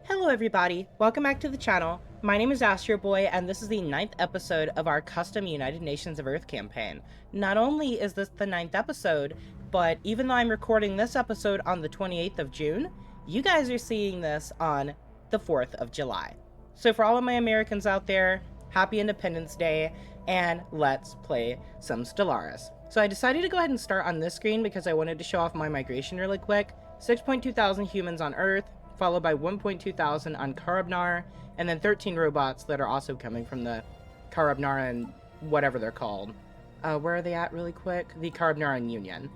Hello everybody, welcome back to the channel. My name is Astro Boy and this is the 9th episode of our custom United Nations of Earth campaign. Not only is this the 9th episode, but even though I'm recording this episode on the 28th of June, you guys are seeing this on the 4th of July. So for all of my Americans out there, happy Independence Day, and let's play some Stellaris. So I decided to go ahead and start on this screen because I wanted to show off my migration really quick. 6.2 thousand humans on Earth, followed by 1.2 thousand on Karabnar, and then 13 robots that are also coming from the Karabnaran, whatever they're called. Where are they at really quick? The Karabnaran Union.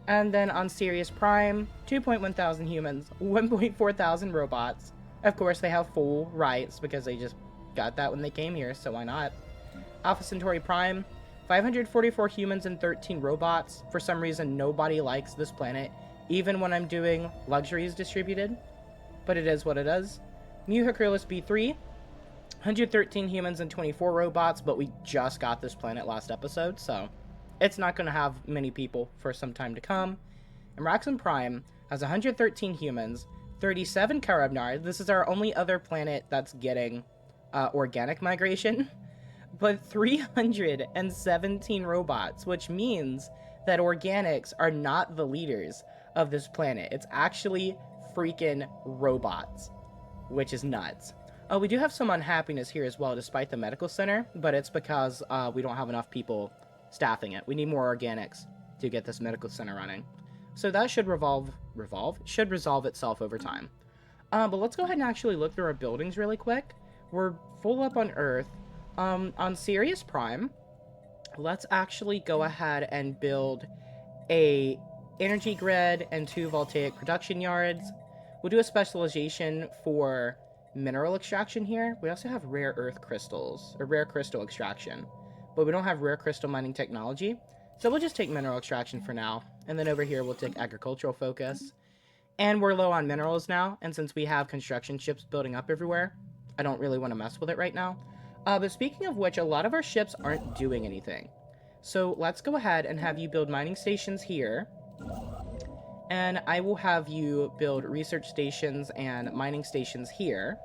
And then on Sirius Prime, 2.1 thousand humans, 1.4 thousand robots. Of course, they have full rights because they just got that when they came here, so why not? Alpha Centauri Prime, 544 humans and 13 robots. For some reason, nobody likes this planet, even when I'm doing luxuries distributed, but it is what it is. Mu Hercules B3, 113 humans and 24 robots, but we just got this planet last episode, so it's not going to have many people for some time to come. And Raxon Prime has 113 humans, 37 Karabnar. This is our only other planet that's getting organic migration, but 317 robots, which means that organics are not the leaders of this planet. It's actually freaking robots, which is nuts. We do have some unhappiness here as well, despite the medical center, but it's because we don't have enough people staffing it. We need more organics to get this medical center running. So that should should resolve itself over time. But let's go ahead and actually look through our buildings really quick. We're full up on Earth. On Sirius Prime, let's actually go ahead and build a energy grid and 2 voltaic production yards. We'll do a specialization for mineral extraction here. We also have rare earth crystals, or rare crystal extraction, but we don't have rare crystal mining technology, so we'll just take mineral extraction for now. And then over here we'll take agricultural focus. And we're low on minerals now, and since we have construction ships building up everywhere, I don't really want to mess with it right now. But speaking of which, a lot of our ships aren't doing anything. So let's go ahead and have you build mining stations here. And I will have you build research stations and mining stations here.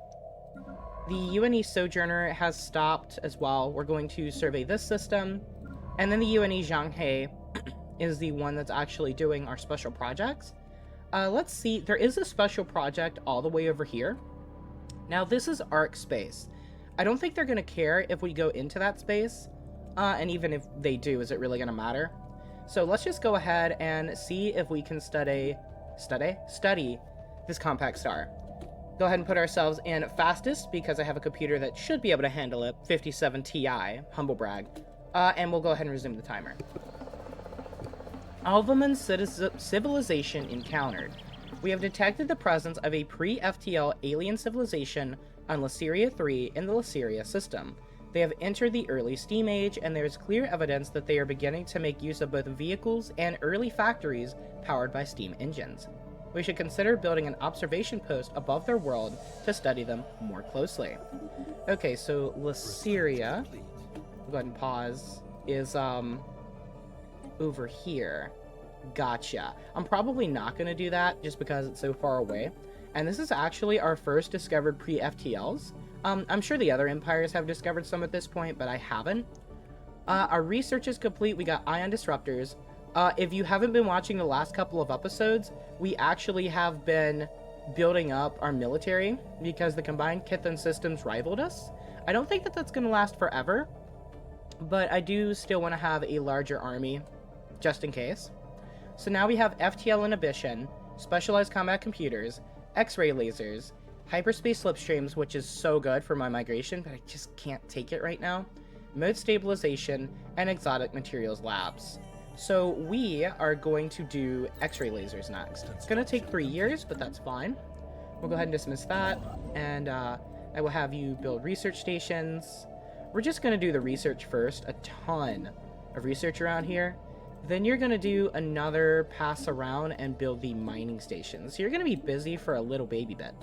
The UNE Sojourner has stopped as well. We're going to survey this system. And then the UNE Zhanghe is the one that's actually doing our special projects. Let's see. There is a special project all the way over here. Now, this is Arc Space. I don't think they're going to care if we go into that space. And even if they do, is it really going to matter? So let's just go ahead and see if we can study this compact star. Go ahead and put ourselves in fastest because I have a computer that should be able to handle it. 57 Ti, humble brag. And we'll go ahead and resume the timer. Alvaman civilization encountered. We have detected the presence of a pre-FTL alien civilization on Lyceria 3 in the Lyceria system. They have entered the early steam age, and there is clear evidence that they are beginning to make use of both vehicles and early factories powered by steam engines. We should consider building an observation post above their world to study them more closely. Okay, so Lyceria, go ahead and pause, is over here. Gotcha. I'm probably not going to do that just because it's so far away. And this is actually our first discovered pre-FTLs. I'm sure the other empires have discovered some at this point, but I haven't. Our research is complete. We got ion disruptors. If you haven't been watching the last couple of episodes, we actually have been building up our military because the combined Kithan systems rivaled us. I don't think that that's going to last forever, but I do still want to have a larger army just in case. So now we have FTL inhibition, specialized combat computers, X-ray lasers, hyperspace slipstreams, which is so good for my migration, but I just can't take it right now, mode stabilization, and exotic materials labs. So we are going to do X-ray lasers next. It's going to take 3 years, but that's fine. We'll go ahead and dismiss that, and I will have you build research stations. We're just going to do the research first, a ton of research around here. Then you're going to do another pass around and build the mining stations. So you're going to be busy for a little baby bit.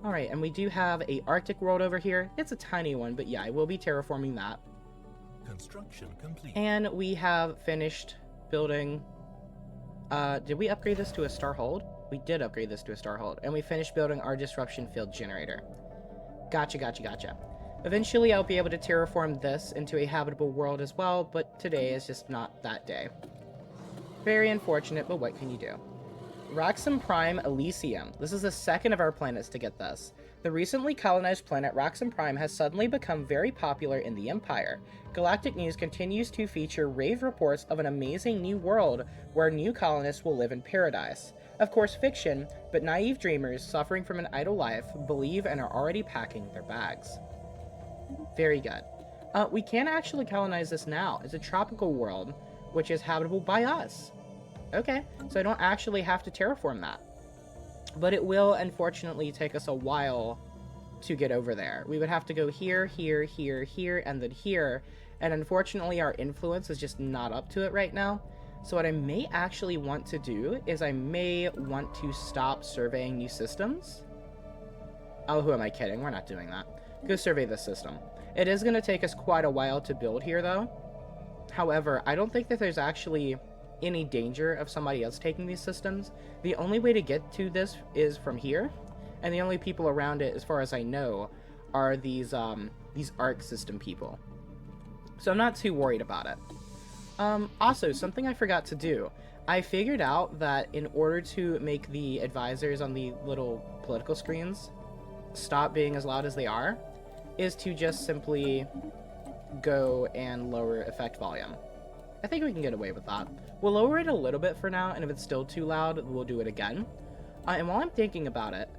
Alright, and we do have a Arctic world over here. It's a tiny one, but yeah, I will be terraforming that. Construction complete. And we have finished building... did we upgrade this to a star hold? We did upgrade this to a starhold, and we finished building our disruption field generator. Gotcha. Eventually, I'll be able to terraform this into a habitable world as well, but today is just not that day. Very unfortunate, but what can you do? Raxum Prime Elysium. This is the second of our planets to get this. The recently colonized planet Raxum Prime has suddenly become very popular in the Empire. Galactic News continues to feature rave reports of an amazing new world where new colonists will live in paradise. Of course, fiction, but naive dreamers suffering from an idle life believe and are already packing their bags. Very good. We can actually colonize this now. It's a tropical world, which is habitable by us. Okay, so I don't actually have to terraform that. But it will, unfortunately, take us a while to get over there. We would have to go here, and then here. And unfortunately, our influence is just not up to it right now. So what I may actually want to do is I may want to stop surveying new systems. Oh, who am I kidding? We're not doing that. Go survey this system. It is going to take us quite a while to build here, though. However, I don't think that there's actually any danger of somebody else taking these systems. The only way to get to this is from here, and the only people around it, as far as I know, are these Arc system people. So I'm not too worried about it. Also, something I forgot to do. I figured out that in order to make the advisors on the little political screens stop being as loud as they are, is to just simply go and lower effect volume. I think we can get away with that. We'll lower it a little bit for now, and if it's still too loud, we'll do it again. And while I'm thinking about it,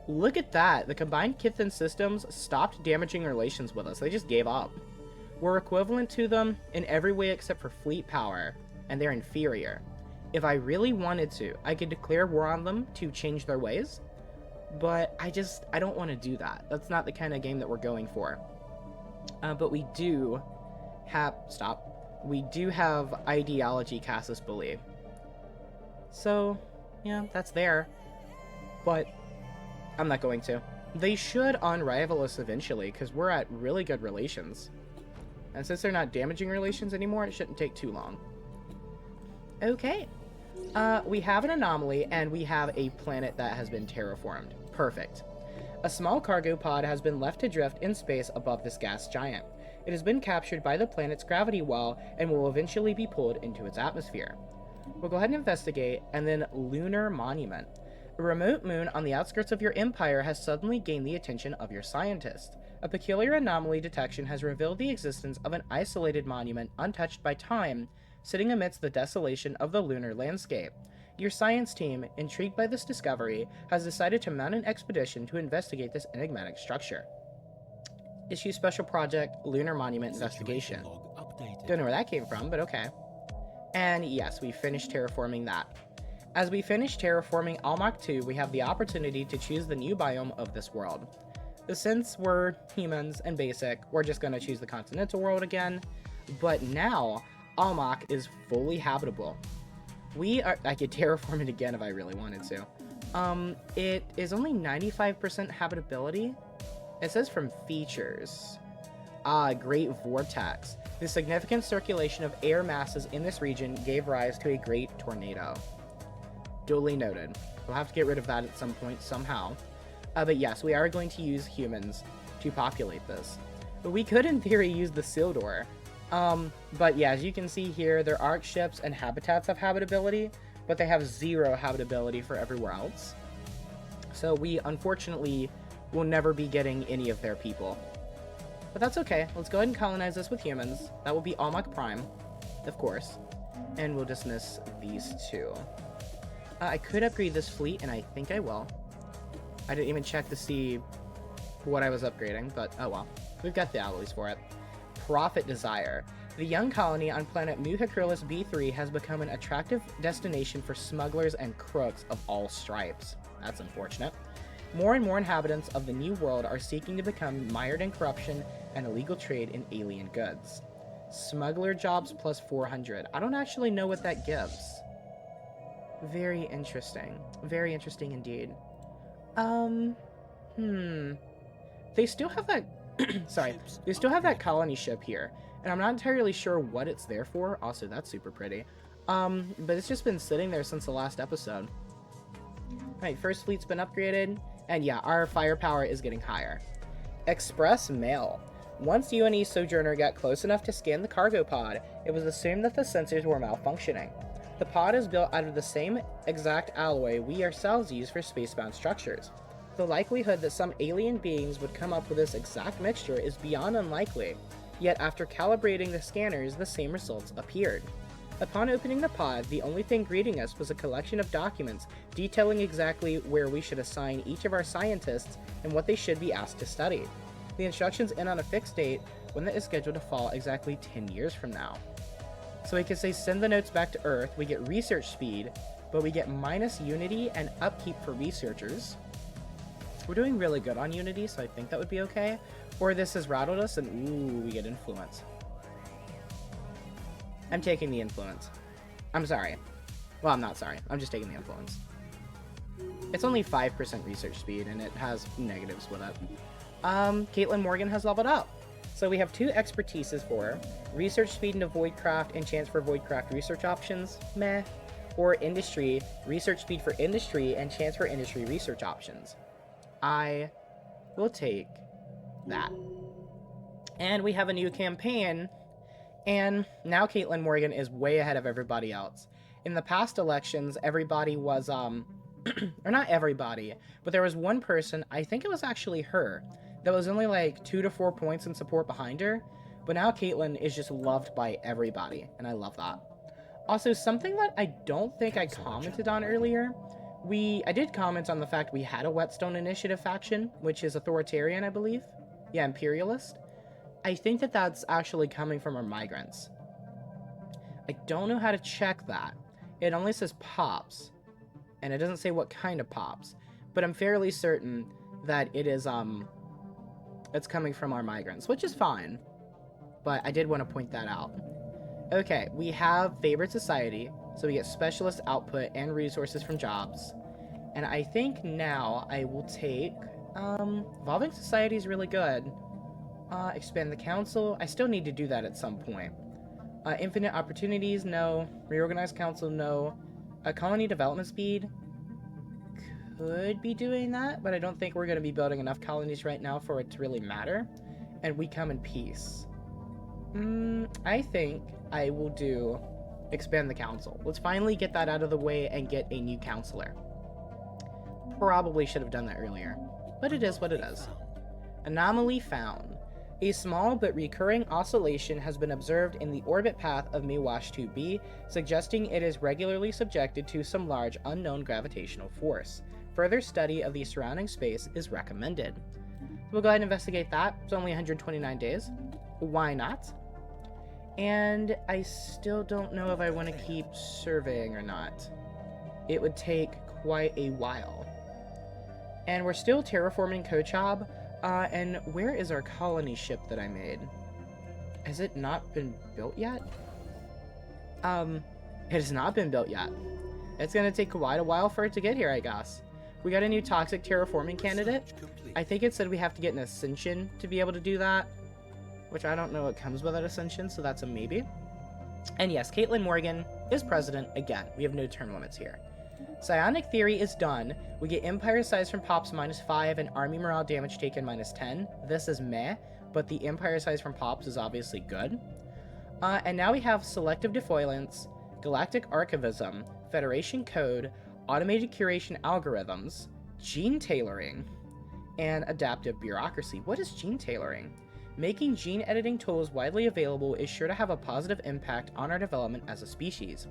look at that. The combined Kithan systems stopped damaging relations with us. They just gave up. We're equivalent to them in every way except for fleet power, and they're inferior. If I really wanted to, I could declare war on them to change their ways, but I don't want to do that. That's not the kind of game that we're going for. But we do have... We do have ideology casus belli. So, yeah, that's there. But I'm not going to. They should unrival us eventually, because we're at really good relations. And since they're not damaging relations anymore, it shouldn't take too long. Okay. We have an anomaly, and we have a planet that has been terraformed. Perfect. A small cargo pod has been left to drift in space above this gas giant. It has been captured by the planet's gravity well and will eventually be pulled into its atmosphere. We'll go ahead and investigate, and then Lunar Monument. A remote moon on the outskirts of your empire has suddenly gained the attention of your scientists. A peculiar anomaly detection has revealed the existence of an isolated monument untouched by time, sitting amidst the desolation of the lunar landscape. Your science team, intrigued by this discovery, has decided to mount an expedition to investigate this enigmatic structure. Issue Special Project Lunar Monument Investigation. Don't know where that came from, but okay. And yes, we finished terraforming that. As we finish terraforming Almach 2, we have the opportunity to choose the new biome of this world. Since we're humans and basic, we're just going to choose the continental world again. But now, Almach is fully habitable. I could terraform it again if I really wanted to. It is only 95% habitability. It says from features. Great vortex. The significant circulation of air masses in this region gave rise to a great tornado. Duly noted. We'll have to get rid of that at some point somehow. But yes, we are going to use humans to populate this. But we could, in theory, use the Sildor. But yeah, as you can see here, their Arc ships and habitats have habitability, but they have 0 habitability for everywhere else. So we, unfortunately, will never be getting any of their people. But that's okay. Let's go ahead and colonize this with humans. That will be Almach Prime, of course. And we'll dismiss these two. I could upgrade this fleet, and I think I will. I didn't even check to see what I was upgrading, but oh well. We've got the alloys for it. Profit Desire. The young colony on planet Muhacrylis B3 has become an attractive destination for smugglers and crooks of all stripes. That's unfortunate. More and more inhabitants of the new world are seeking to become mired in corruption and illegal trade in alien goods. Smuggler jobs plus 400. I don't actually know what that gives. Very interesting. Very interesting indeed. They still have that... Sorry. They still have that colony ship here. And I'm not entirely sure what it's there for. Also, that's super pretty. But it's just been sitting there since the last episode. Alright, first fleet's been upgraded, and yeah, our firepower is getting higher. Express mail. Once UNE Sojourner got close enough to scan the cargo pod, it was assumed that the sensors were malfunctioning. The pod is built out of the same exact alloy we ourselves use for spacebound structures. The likelihood that some alien beings would come up with this exact mixture is beyond unlikely, yet after calibrating the scanners, the same results appeared. Upon opening the pod, the only thing greeting us was a collection of documents detailing exactly where we should assign each of our scientists and what they should be asked to study. The instructions end on a fixed date, one that is scheduled to fall exactly 10 years from now. So we can say send the notes back to Earth, we get research speed, but we get minus Unity and upkeep for researchers. We're doing really good on Unity, so I think that would be okay. Or this has rattled us and ooh, we get influence. I'm taking the influence. I'm sorry. Well, I'm not sorry. I'm just taking the influence. It's only 5% research speed, and it has negatives with it. Caitlin Morgan has leveled up. So we have 2 expertises for her. Research speed into Voidcraft and chance for Voidcraft research options. Meh. Or industry. Research speed for industry and chance for industry research options. I will take that. And we have a new campaign. And now Caitlin Morgan is way ahead of everybody else. In the past elections, everybody was, or not everybody, but there was one person, I think it was actually her, that was only like 2 to 4 points in support behind her. But now Caitlin is just loved by everybody, and I love that. Also, something that I don't think I commented on earlier, I did comment on the fact we had a Whetstone Initiative faction, which is authoritarian, I believe. Yeah, imperialist. I think that that's actually coming from our migrants. I don't know how to check that. It only says pops, and it doesn't say what kind of pops, but I'm fairly certain that it is, it's coming from our migrants, which is fine, but I did want to point that out. Okay, we have Favored Society, so we get specialist output and resources from jobs, and I think now I will take, Evolving Society is really good. Expand the council. I still need to do that at some point. Infinite opportunities, no. Reorganize council, no. Colony development speed. Could be doing that, but I don't think we're going to be building enough colonies right now for it to really matter. And we come in peace. I think I will do expand the council. Let's finally get that out of the way and get a new counselor. Probably should have done that earlier, but it is what it is. Anomaly found. A small but recurring oscillation has been observed in the orbit path of Miwash 2b, suggesting it is regularly subjected to some large unknown gravitational force. Further study of the surrounding space is recommended. We'll go ahead and investigate that. It's only 129 days. Why not? And I still don't know if I want to keep surveying or not. It would take quite a while. And we're still terraforming Kochab. And where is our colony ship that I made? Has it not been built yet? It has not been built yet. It's gonna take quite a while for it to get here, I guess. We got a new toxic terraforming candidate. I think it said we have to get an ascension to be able to do that, which I don't know what comes with that ascension, so that's a maybe. And yes, Caitlin Morgan is president again. We have no term limits here. Psionic Theory is done. We get Empire Size from Pops -5 and Army Morale Damage Taken -10. This is meh, but the Empire Size from Pops is obviously good. And now we have Selective Defoilance, Galactic Archivism, Federation Code, Automated Curation Algorithms, Gene Tailoring, and Adaptive Bureaucracy. What is Gene Tailoring? Making gene editing tools widely available is sure to have a positive impact on our development as a species.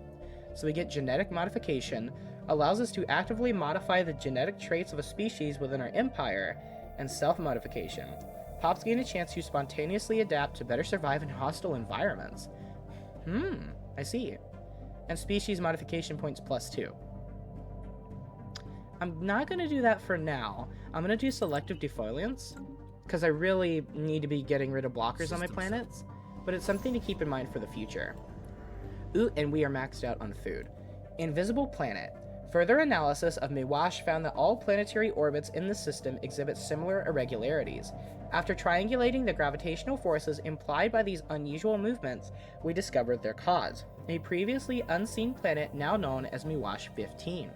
So we get Genetic Modification, allows us to actively modify the genetic traits of a species within our empire, and Self-Modification. Pops gain a chance to spontaneously adapt to better survive in hostile environments. I see. And Species Modification points +2. I'm not going to do that for now. I'm going to do Selective Defoilance, because I really need to be getting rid of blockers on my planets, but it's something to keep in mind for the future. Ooh, and we are maxed out on food. Invisible Planet. Further analysis of Miwash found that all planetary orbits in the system exhibit similar irregularities. After triangulating the gravitational forces implied by these unusual movements, we discovered their cause, a previously unseen planet now known as Miwash 15.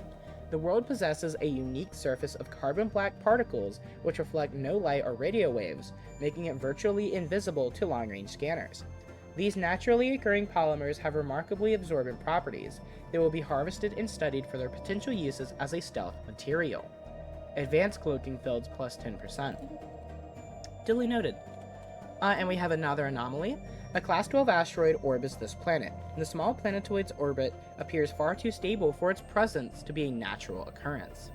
The world possesses a unique surface of carbon black particles which reflect no light or radio waves, making it virtually invisible to long-range scanners. These naturally occurring polymers have remarkably absorbent properties. They will be harvested and studied for their potential uses as a stealth material. Advanced cloaking fields plus 10%. Duly noted. And we have another anomaly. A Class 12 asteroid orbits this planet. The small planetoid's orbit appears far too stable for its presence to be a natural occurrence.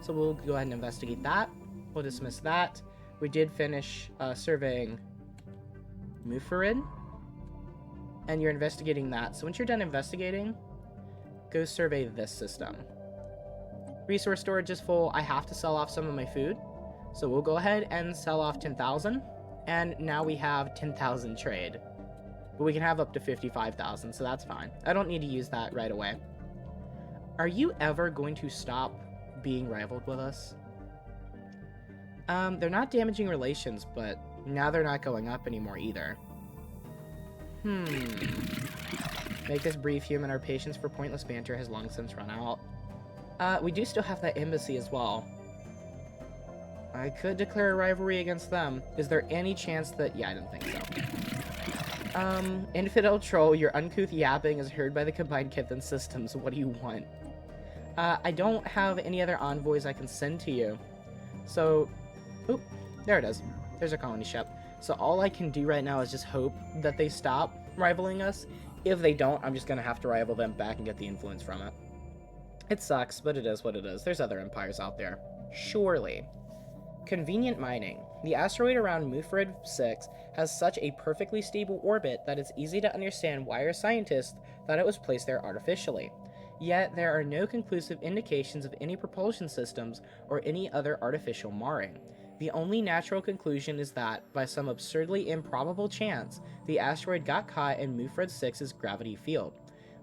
So we'll go ahead and investigate that. We'll dismiss that. We did finish surveying Mufarid. And you're investigating that. So once you're done investigating, go survey this system. Resource storage is full. I have to sell off some of my food. So we'll go ahead and sell off 10,000. And now we have 10,000 trade. But we can have up to 55,000, so that's fine. I don't need to use that right away. Are you ever going to stop being rivaled with us? They're not damaging relations, but now they're not going up anymore either. Make us brief, human. Our patience for pointless banter has long since run out. We do still have that embassy as well. I could declare a rivalry against them. Is there any chance that... Yeah, I didn't think so. Infidel troll, your uncouth yapping is heard by the combined Kithen systems. What do you want? I don't have any other envoys I can send to you. So... Oop, there it is. There's a colony ship. So all I can do right now is just hope that they stop rivaling us. If they don't, I'm just going to have to rival them back and get the influence from it. It sucks, but it is what it is. There's other empires out there. Surely. Convenient mining. The asteroid around Mufarid 6 has such a perfectly stable orbit that it's easy to understand why our scientists thought it was placed there artificially. Yet, there are no conclusive indications of any propulsion systems or any other artificial marring. The only natural conclusion is that, by some absurdly improbable chance, the asteroid got caught in Mufarid 6's gravity field.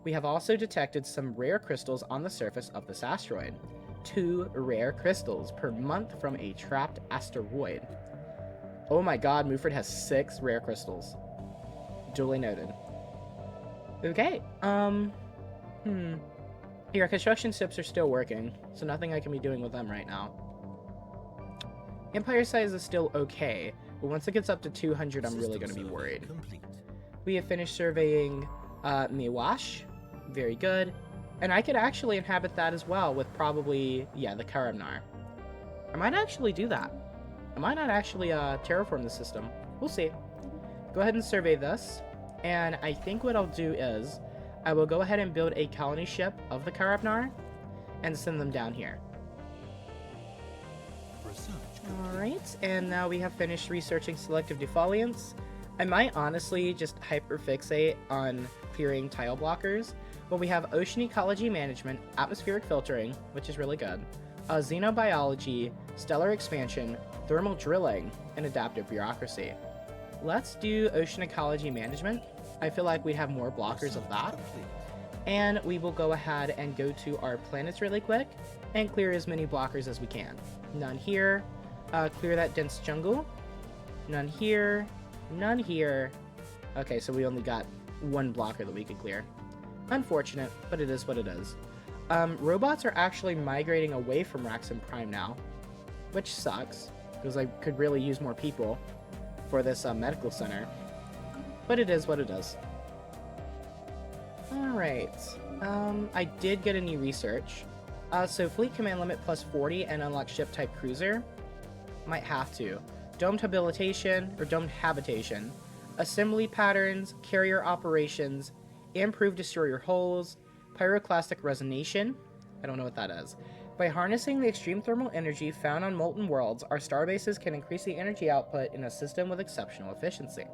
We have also detected some rare crystals on the surface of this asteroid. 2 rare crystals per month from a trapped asteroid. Oh my god, Mufarid has 6 rare crystals. Duly noted. Okay, Your construction ships are still working, so nothing I can be doing with them right now. Empire size is still okay, but once it gets up to 200, I'm really going to be worried. We have finished surveying Miwash. Very good. And I could actually inhabit that as well with probably, yeah, the Karamnar. I might actually do that. I might not actually terraform the system. We'll see. Go ahead and survey this. And I think what I'll do is I will go ahead and build a colony ship of the Karamnar and send them down here. Alright, and now we have finished researching selective defoliants. I might honestly just hyperfixate on clearing tile blockers, but we have ocean ecology management, atmospheric filtering, which is really good, xenobiology, stellar expansion, thermal drilling, and adaptive bureaucracy. Let's do ocean ecology management. I feel like we have more blockers of that. And we will go ahead and go to our planets really quick and clear as many blockers as we can. None here. Clear that dense jungle. None here. None here. Okay, so we only got 1 blocker that we could clear. Unfortunate, but it is what it is. Robots are actually migrating away from Raxon Prime now, which sucks, because I could really use more people for this medical center. But it is what it is. Alright. I did get a new research. So fleet command limit plus 40 and unlock ship type cruiser. Might have to. Domed habilitation, or domed habitation. Assembly patterns, carrier operations, improved destroyer hulls, pyroclastic resonation. I don't know what that is. By harnessing the extreme thermal energy found on molten worlds, our starbases can increase the energy output in a system with exceptional efficiency.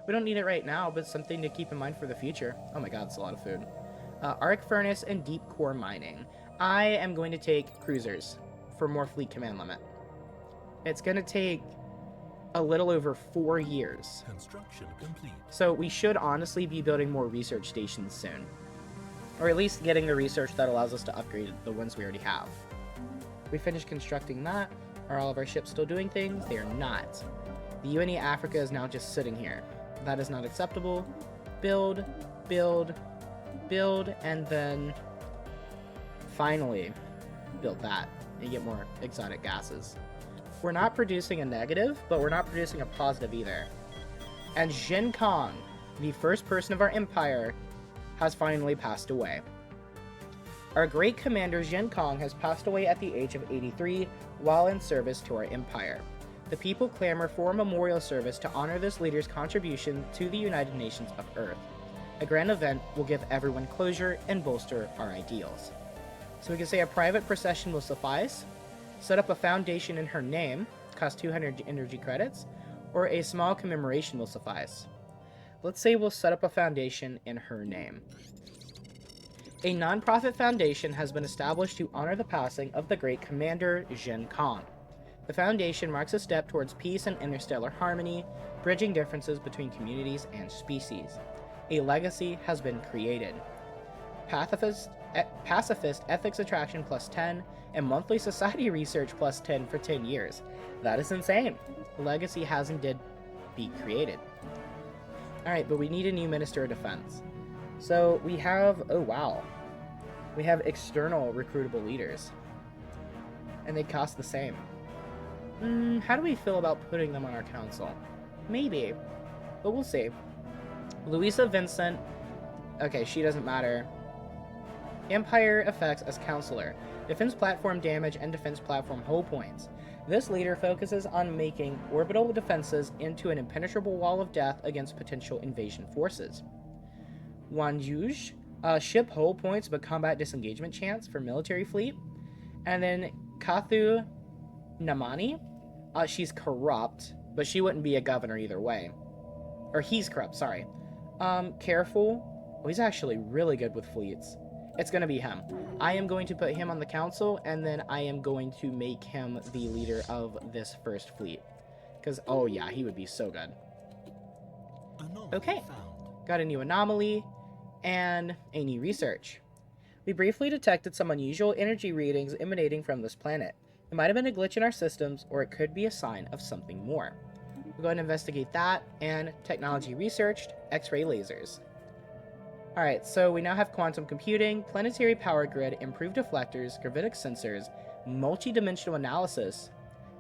We don't need it right now, but something to keep in mind for the future. Oh my god, it's a lot of food. Arc furnace and deep core mining. I am going to take cruisers for more fleet command limit. It's going to take a little over 4 years. Construction complete. So we should honestly be building more research stations soon. Or at least getting the research that allows us to upgrade the ones we already have. We finished constructing that. Are all of our ships still doing things? They are not. The UNE Africa is now just sitting here. That is not acceptable. Build, build, build, and then Finally, build that. And you get more exotic gases. We're not producing a negative, but we're not producing a positive either. And Jin Kong, the first person of our empire, has finally passed away. Our great commander Jin Kong has passed away at the age of 83 while in service to our empire. The people clamor for a memorial service to honor this leader's contribution to the United Nations of Earth. A grand event will give everyone closure and bolster our ideals. So we can say a private procession will suffice, set up a foundation in her name, cost 200 energy credits, or a small commemoration will suffice. Let's say we'll set up a foundation in her name. A non-profit foundation has been established to honor the passing of the great commander Jin Kong. The foundation marks a step towards peace and interstellar harmony, bridging differences between communities and species. A legacy has been created. Pacifist ethics attraction plus 10, and monthly society research plus 10 for 10 years. That is insane. A legacy has indeed been created. Alright, but we need a new Minister of Defense. So we have, oh wow, we have external recruitable leaders. And they cost the same. How do we feel about putting them on our council? Maybe, but we'll see. Louisa Vincent, okay, she doesn't matter. Empire effects as counselor. Defense platform damage and defense platform hull points. This leader focuses on making orbital defenses into an impenetrable wall of death against potential invasion forces. Wanjuj, ship hull points but combat disengagement chance for military fleet. And then Kathu Namani, she's corrupt, but she wouldn't be a governor either way. Or he's corrupt, sorry. Careful. Oh, he's actually really good with fleets. It's going to be him. I am going to put him on the council, and then I am going to make him the leader of this first fleet. Because, oh yeah, he would be so good. Okay. Got a new anomaly, and a new research. We briefly detected some unusual energy readings emanating from this planet. It might have been a glitch in our systems, or it could be a sign of something more. We'll go ahead and investigate that, and technology researched, X-ray lasers. Alright, so we now have quantum computing, planetary power grid, improved deflectors, gravitic sensors, multi-dimensional analysis,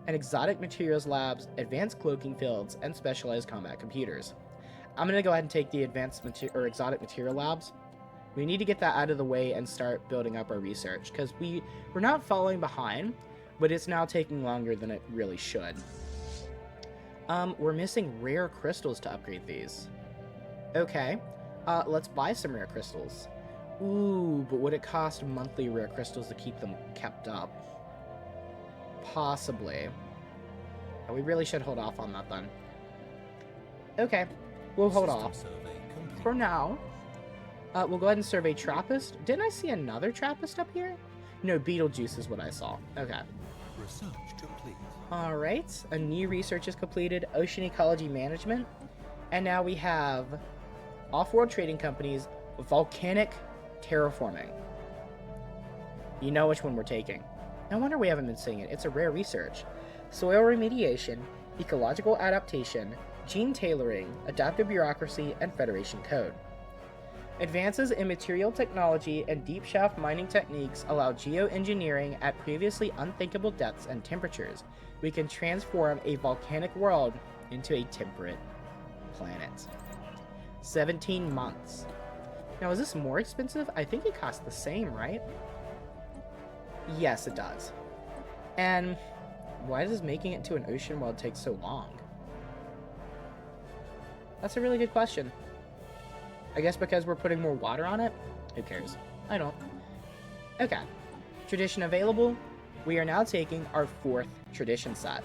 and exotic materials labs, advanced cloaking fields, and specialized combat computers. I'm going to go ahead and take the advanced exotic material labs. We need to get that out of the way and start building up our research, because we're not falling behind, but it's now taking longer than it really should. We're missing rare crystals to upgrade these. Okay. Let's buy some rare crystals. Ooh, but would it cost monthly rare crystals to keep them kept up? Possibly. We really should hold off on that then. Okay, we'll hold off. For now, we'll go ahead and survey Trappist. Didn't I see another Trappist up here? No, Beetlejuice is what I saw. Okay. Research complete. Alright, a new research is completed. Ocean Ecology Management. And now we have off-world trading companies, Volcanic Terraforming. You know which one we're taking. No wonder we haven't been seeing it. It's a rare research. Soil remediation, ecological adaptation, gene tailoring, adaptive bureaucracy, and Federation code. Advances in material technology and deep shaft mining techniques allow geoengineering at previously unthinkable depths and temperatures. We can transform a volcanic world into a temperate planet. 17 months. Now, is this more expensive? I think it costs the same, right? Yes, it does. And why does making it to an ocean world take so long? That's a really good question. I guess because we're putting more water on it? Who cares? I don't. Okay. Tradition available. We are now taking our 4th tradition set.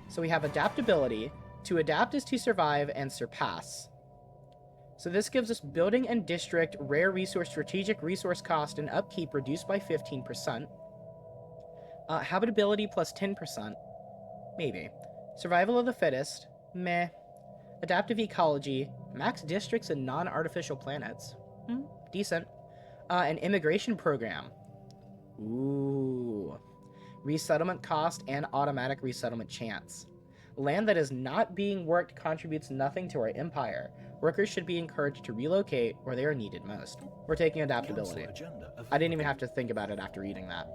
So we have adaptability. To adapt is to survive and surpass. So this gives us building and district, rare resource, strategic resource cost, and upkeep reduced by 15%. Habitability plus 10%. Maybe. Survival of the fittest. Meh. Adaptive ecology. Max districts and non-artificial planets. Decent. An immigration program. Ooh. Resettlement cost and automatic resettlement chance. Land that is not being worked contributes nothing to our empire. Workers should be encouraged to relocate where they are needed most. We're taking adaptability. I didn't even have to think about it after reading that.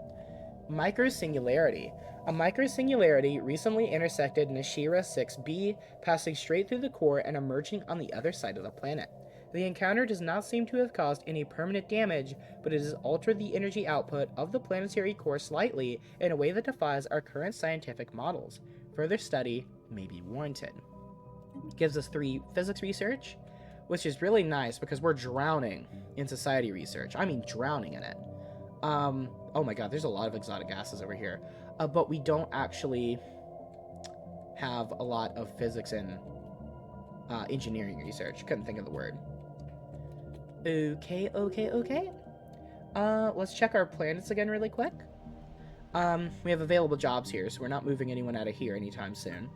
Microsingularity. A microsingularity recently intersected Nishira 6b, passing straight through the core and emerging on the other side of the planet. The encounter does not seem to have caused any permanent damage, but it has altered the energy output of the planetary core slightly in a way that defies our current scientific models. Further study may be warranted. Gives us 3 physics research, which is really nice because we're drowning in society research. I mean, drowning in it. Oh my god, there's a lot of exotic gases over here. But we don't actually have a lot of physics and engineering research. Couldn't think of the word. Okay. Let's check our planets again really quick. We have available jobs here, so we're not moving anyone out of here anytime soon.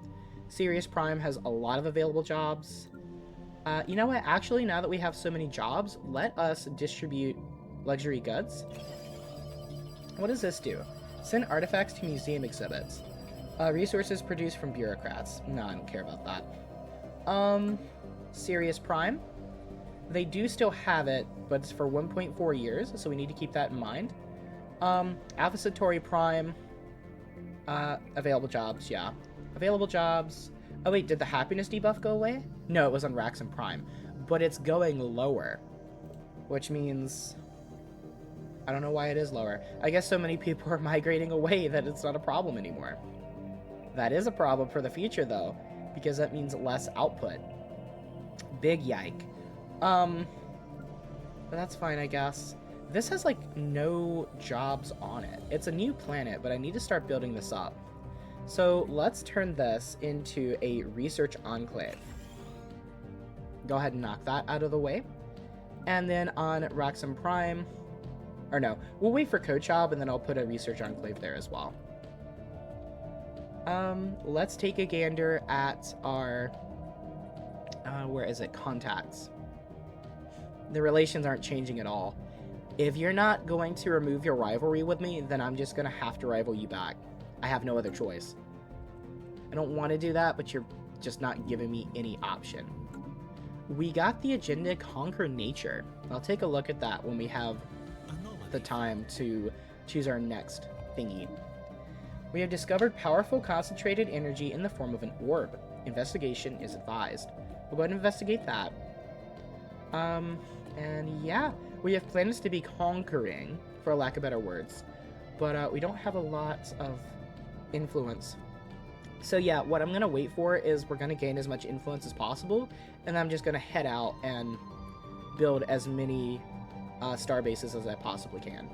Sirius Prime has a lot of available jobs. You know what? Actually, now that we have so many jobs, let us distribute luxury goods. What does this do? Send artifacts to museum exhibits. Resources produced from bureaucrats. No, I don't care about that. Sirius Prime. They do still have it, but it's for 1.4 years, so we need to keep that in mind. Alpha Centauri Prime. Available jobs, yeah. Available jobs. Oh wait, did the happiness debuff go away? No, it was on Raxon Prime. But it's going lower. Which means... I don't know why it is lower. I guess so many people are migrating away that it's not a problem anymore. That is a problem for the future, though, because that means less output. Big yike. But that's fine, I guess. This has, like, no jobs on it. It's a new planet, but I need to start building this up. So let's turn this into a research enclave. Go ahead and knock that out of the way. And then on Raxon Prime... Or no, we'll wait for Kochab, and then I'll put a research enclave there as well. Let's take a gander at our... where is it? Contacts. The relations aren't changing at all. If you're not going to remove your rivalry with me, then I'm just going to have to rival you back. I have no other choice. I don't want to do that, but you're just not giving me any option. We got the agenda Conquer Nature. I'll take a look at that when we have the time to choose our next thingy. We have discovered powerful concentrated energy in the form of an orb. Investigation is advised. We'll go ahead and investigate that. And yeah, we have planets to be conquering, for lack of better words, but we don't have a lot of influence. So yeah, what I'm gonna wait for is we're gonna gain as much influence as possible, and I'm just gonna head out and build as many star bases as I possibly can.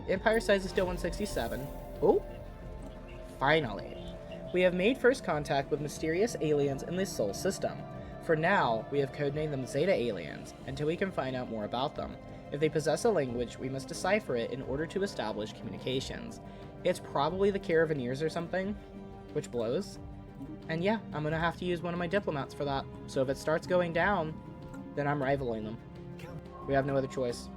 Empire size is still 167. Oh, finally. We have made first contact with mysterious aliens in the Sol system. For now, we have codenamed them Zeta aliens, until we can find out more about them. If they possess a language, we must decipher it in order to establish communications. It's probably the Caravaneers or something, which blows. And yeah, I'm gonna have to use one of my diplomats for that. So if it starts going down, then I'm rivaling them. We have no other choice.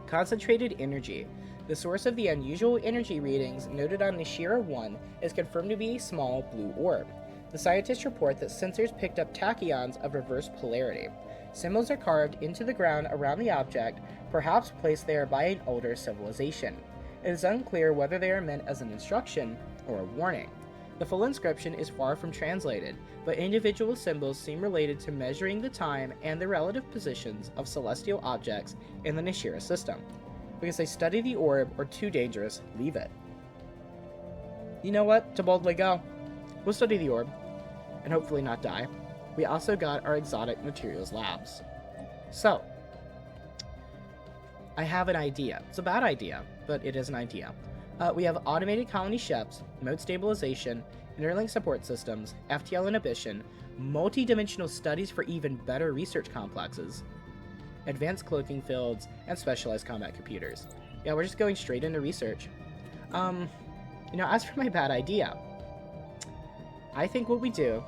Concentrated energy. The source of the unusual energy readings noted on Nishira 1 is confirmed to be a small blue orb. The scientists report that sensors picked up tachyons of reverse polarity. Symbols are carved into the ground around the object, perhaps placed there by an older civilization. It is unclear whether they are meant as an instruction or a warning. The full inscription is far from translated, but individual symbols seem related to measuring the time and the relative positions of celestial objects in the Nishira system. We can say study the orb or too dangerous, leave it. You know what? To boldly go. We'll study the orb, and hopefully not die. We also got our exotic materials labs. So, I have an idea. It's a bad idea, but it is an idea. We have automated colony ships, mode stabilization, interlink support systems, FTL inhibition, multi-dimensional studies for even better research complexes, advanced cloaking fields, and specialized combat computers. Yeah, we're just going straight into research. As for my bad idea, I think what we do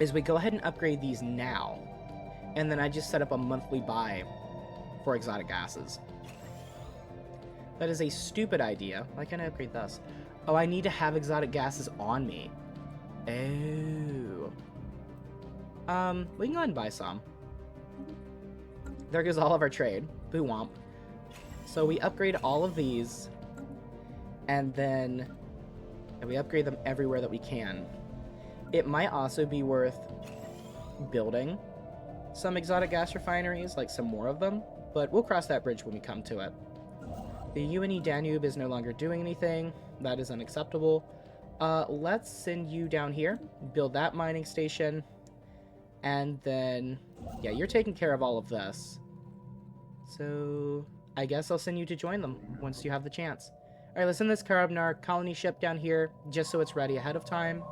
is we go ahead and upgrade these now, and then I just set up a monthly buy for exotic gases. That is a stupid idea. Why can't I upgrade this? Oh, I need to have exotic gases on me. Oh. We can go ahead and buy some. There goes all of our trade. Boo womp. So we upgrade all of these, and then we upgrade them everywhere that we can. It might also be worth building some exotic gas refineries, like some more of them, but we'll cross that bridge when we come to it. The UNE Danube is no longer doing anything. That is unacceptable. Let's send you down here, build that mining station, and then, yeah, you're taking care of all of this. So, I guess I'll send you to join them once you have the chance. Alright, let's send this Karabnar colony ship down here, just so it's ready ahead of time.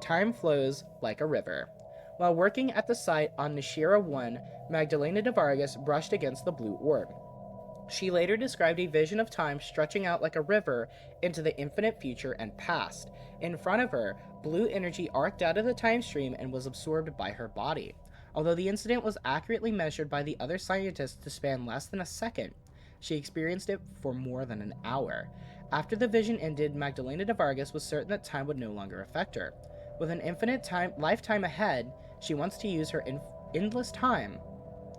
Time flows like a river. While working at the site on Nishira 1, Magdalena de Vargas brushed against the blue orb. She later described a vision of time stretching out like a river into the infinite future and past. In front of her, blue energy arced out of the time stream and was absorbed by her body. Although the incident was accurately measured by the other scientists to span less than a second, she experienced it for more than an hour. After the vision ended, Magdalena de Vargas was certain that time would no longer affect her. With an infinite lifetime ahead, she wants to use her endless time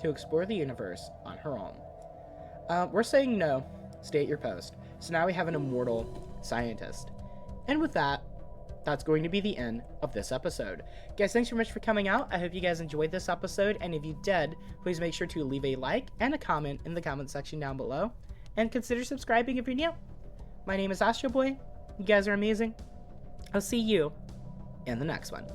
to explore the universe on her own. We're saying no. Stay at your post. So now we have an immortal scientist. And with that, that's going to be the end of this episode. Guys, thanks so much for coming out. I hope you guys enjoyed this episode, and if you did, please make sure to leave a like and a comment in the comment section down below, and consider subscribing if you're new. My name is Astro Boy. You guys are amazing. I'll see you in the next one.